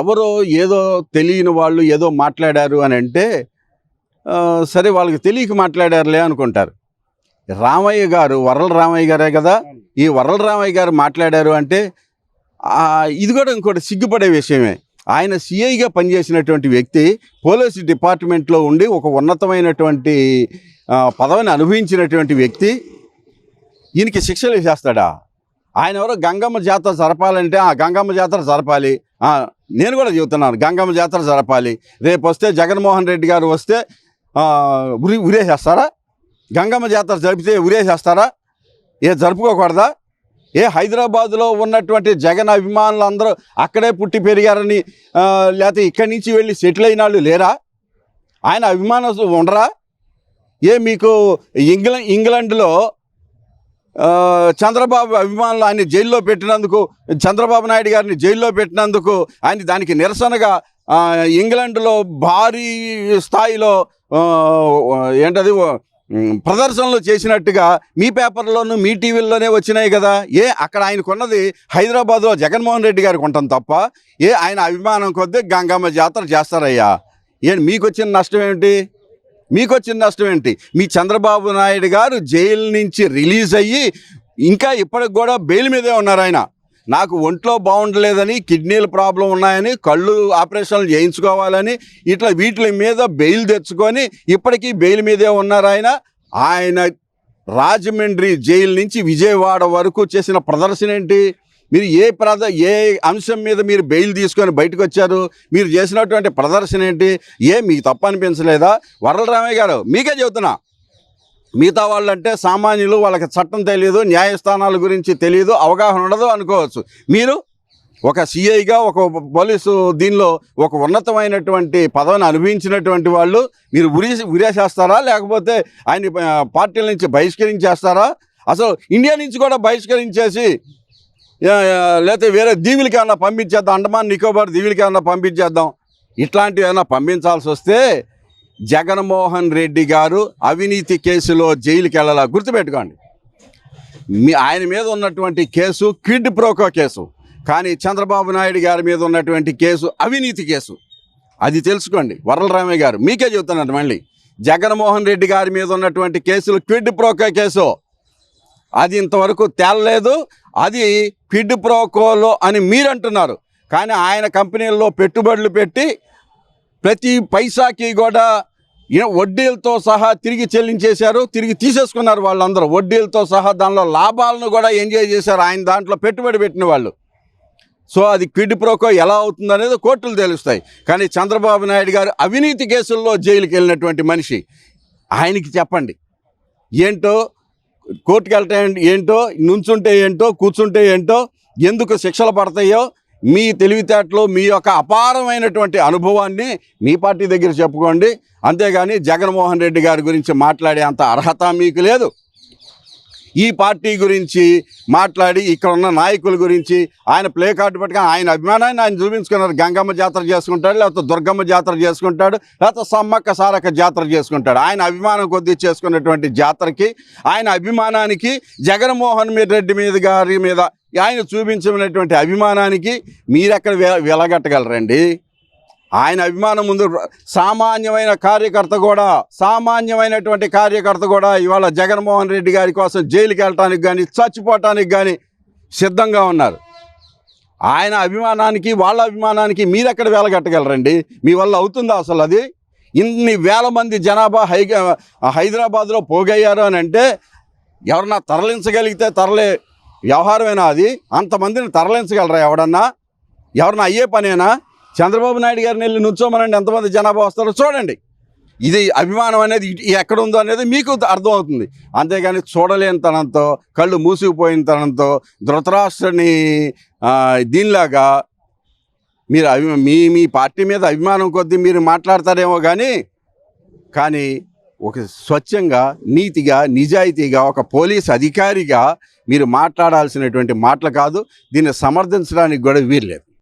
ఎవరో ఏదో తెలియని వాళ్ళు ఏదో మాట్లాడారు అని అంటే సరే వాళ్ళకి తెలియక మాట్లాడారులే అనుకుంటారు. రామయ్య గారు, వర్రల రామయ్య గారే కదా, ఈ వర్రల రామయ్య గారు మాట్లాడారు అంటే ఇది కూడా ఇంకోటి సిగ్గుపడే విషయమే. ఆయన సిఐగా పనిచేసినటువంటి వ్యక్తి, పోలీసు డిపార్ట్మెంట్లో ఉండి ఒక ఉన్నతమైనటువంటి పదవిని అనుభవించినటువంటి వ్యక్తి ఈయనకి శిక్షలు వేసేస్తాడా? ఆయన ఎవరో గంగమ్మ జాతర జరపాలంటే గంగమ్మ జాతర జరపాలి, నేను కూడా చెబుతున్నాను గంగమ్మ జాతర జరపాలి. రేపు వస్తే జగన్మోహన్ రెడ్డి గారు వస్తే ఉరేసేస్తారా? గంగమ్మ జాతర జరిపితే ఉరేసేస్తారా? జరుపుకోకూడదా? హైదరాబాదులో ఉన్నటువంటి జగన్ అభిమానులు అందరూ అక్కడే పుట్టి పెరిగారని లేకపోతే ఇక్కడి నుంచి వెళ్ళి సెటిల్ అయిన వాళ్ళు లేరా? ఆయన అభిమానులు ఉండరా? మీకు ఇంగ్లాండ్లో చంద్రబాబు అభిమానులు ఆయన జైల్లో పెట్టినందుకు, చంద్రబాబు నాయుడు గారిని జైల్లో పెట్టినందుకు ఆయన దానికి నిరసనగా ఇంగ్లాండ్లో భారీ స్థాయిలో ఏంటది ప్రదర్శనలు చేసినట్టుగా మీ పేపర్లోనూ మీ టీవీల్లోనే వచ్చినాయి కదా. అక్కడ ఆయనకున్నది హైదరాబాద్లో జగన్మోహన్ రెడ్డి గారికి ఉంటాం తప్ప ఆయన అభిమానం కొద్దీ గంగమ్మ జాతర చేస్తారయ్యా. మీకు వచ్చిన నష్టం ఏమిటి? మీ చంద్రబాబు నాయుడు గారు జైలు నుంచి రిలీజ్ అయ్యి ఇంకా ఇప్పటికి కూడా బెయిల్ మీదే ఉన్నారు. ఆయన నాకు ఒంట్లో బాగుండలేదని, కిడ్నీల ప్రాబ్లం ఉన్నాయని, కళ్ళు ఆపరేషన్లు చేయించుకోవాలని ఇట్లా వీటి మీద బెయిల్ తెచ్చుకొని ఇప్పటికీ బెయిల్ మీదే ఉన్నారు. ఆయన రాజమండ్రి జైలు నుంచి విజయవాడ వరకు చేసిన ప్రదర్శన ఏంటి? మీరు ఏ అంశం మీద మీరు బెయిల్ తీసుకొని బయటకు వచ్చారు? మీరు చేసినటువంటి ప్రదర్శన ఏంటి? మీకు తప్పు అనిపించలేదా? వర్రల రామయ్య గారు, మీకే చెబుతున్నా, మిగతా వాళ్ళంటే సామాన్యులు, వాళ్ళకి చట్టం తెలియదు, న్యాయస్థానాల గురించి తెలియదు, అవగాహన ఉండదు అనుకోవచ్చు. మీరు ఒక సిఐగా, ఒక పోలీసు దీనిలో ఒక ఉన్నతమైనటువంటి పదవిని అనుభవించినటువంటి వాళ్ళు మీరు ఉరేసేస్తారా? లేకపోతే ఆయన పార్టీల నుంచి బహిష్కరించేస్తారా? అసలు ఇండియా నుంచి కూడా బహిష్కరించేసి లేకపోతే వేరే దీవులకి ఏమన్నా పంపించేద్దాం, అండమాన్ నికోబార్ దీవులకి ఏమన్నా పంపించేద్దాం. ఇట్లాంటివి ఏమన్నా పంపించాల్సి వస్తే జగన్మోహన్ రెడ్డి గారు అవినీతి కేసులో జైలుకి వెళ్ళాలా? గుర్తుపెట్టుకోండి. ఆయన మీద ఉన్నటువంటి కేసు క్విడ్ ప్రోకో కేసు, కానీ చంద్రబాబు నాయుడు గారి మీద ఉన్నటువంటి కేసు అవినీతి కేసు. అది తెలుసుకోండి. వర్రల రామయ్య గారు, మీకే చెబుతున్నాను మళ్ళీ, జగన్మోహన్ రెడ్డి గారి మీద ఉన్నటువంటి కేసులు క్విడ్ ప్రోకో కేసు. అది ఇంతవరకు తేలలేదు. అది క్విడ్ ప్రోకోలో అని మీరు అంటున్నారు, కానీ ఆయన కంపెనీల్లో పెట్టుబడులు పెట్టి ప్రతి పైసాకి కూడా వడ్డీలతో సహా తిరిగి చెల్లించేశారు, తిరిగి తీసేసుకున్నారు వాళ్ళందరూ. వడ్డీలతో సహా దానిలో లాభాలను కూడా ఎంజాయ్ చేశారు ఆయన దాంట్లో పెట్టుబడి పెట్టిన వాళ్ళు. సో అది క్విడ్ ప్రోకో ఎలా అవుతుంది అనేది కోర్టులు తెలుస్తాయి. కానీ చంద్రబాబు నాయుడు గారు అవినీతి కేసుల్లో జైలుకి వెళ్ళినటువంటి మనిషి, ఆయనకి చెప్పండి ఏంటో, కోర్టుకు వెళ్తే ఏంటో, నుంచుంటే ఏంటో, కూర్చుంటే ఏంటో, ఎందుకు శిక్షలు పడతాయో మీ తెలివితేటలు, మీ యొక్క అపారమైనటువంటి అనుభవాన్ని మీ పార్టీ దగ్గర చెప్పుకోండి. అంతేగాని జగన్మోహన్ రెడ్డి గారి గురించి మాట్లాడే అంత అర్హత మీకు లేదు. ఈ పార్టీ గురించి మాట్లాడి ఇక్కడ ఉన్న నాయకుల గురించి ఆయన ప్లే కార్డు పట్టుకొని ఆయన అభిమానాన్ని ఆయన చూపించుకున్నారు. గంగమ్మ జాతర చేసుకుంటాడు, లేకపోతే దుర్గమ్మ జాతర చేసుకుంటాడు, లేకపోతే సమ్మక్క సారక్క జాతర చేసుకుంటాడు. ఆయన అభిమానం కొద్దీ చేసుకున్నటువంటి జాతరకి, ఆయన అభిమానానికి, జగన్మోహన్ రెడ్డి మీద గారి మీద ఆయన చూపించినటువంటి అభిమానానికి మీరెక్కడ వెలగట్టగలరండి? ఆయన అభిమానం ముందు సామాన్యమైనటువంటి కార్యకర్త కూడా ఇవాళ జగన్మోహన్ రెడ్డి గారి కోసం జైలుకి వెళ్ళటానికి కానీ, చచ్చిపోవటానికి కానీ సిద్ధంగా ఉన్నారు. ఆయన అభిమానానికి, వాళ్ళ అభిమానానికి మీరెక్కడ వెలగట్టగలరండి? మీ వల్ల అవుతుందా అసలు? అది ఇన్ని వేల మంది జనాభా హైదరాబాద్లో పోగయ్యారు అని అంటే ఎవరన్నా తరలించగలిగితే తరలే వ్యవహారమేనా అది? అంతమందిని తరలించగలరా? ఎవరన్నా అయ్యే పనేనా? చంద్రబాబు నాయుడు గారిని వెళ్ళి నుంచోమనండి, ఎంతమంది జనాభా వస్తారో చూడండి. ఇది అభిమానం అనేది ఎక్కడ ఉందో అనేది మీకు అర్థమవుతుంది. అంతేగాని చూడలేని తనంతో, కళ్ళు మూసుకుపోయిన తనంతో, ధృతరాష్ట్రుని దీనిలాగా మీరు మీ పార్టీ మీద అభిమానం కొద్దీ మీరు మాట్లాడతారేమో కానీ ఒక స్వచ్ఛంగా, నీతిగా, నిజాయితీగా, ఒక పోలీస్ అధికారిగా మీరు మాట్లాడాల్సినటువంటి మాటలు కాదు. దీన్ని సమర్థించడానికి కూడా వీల్లేదు.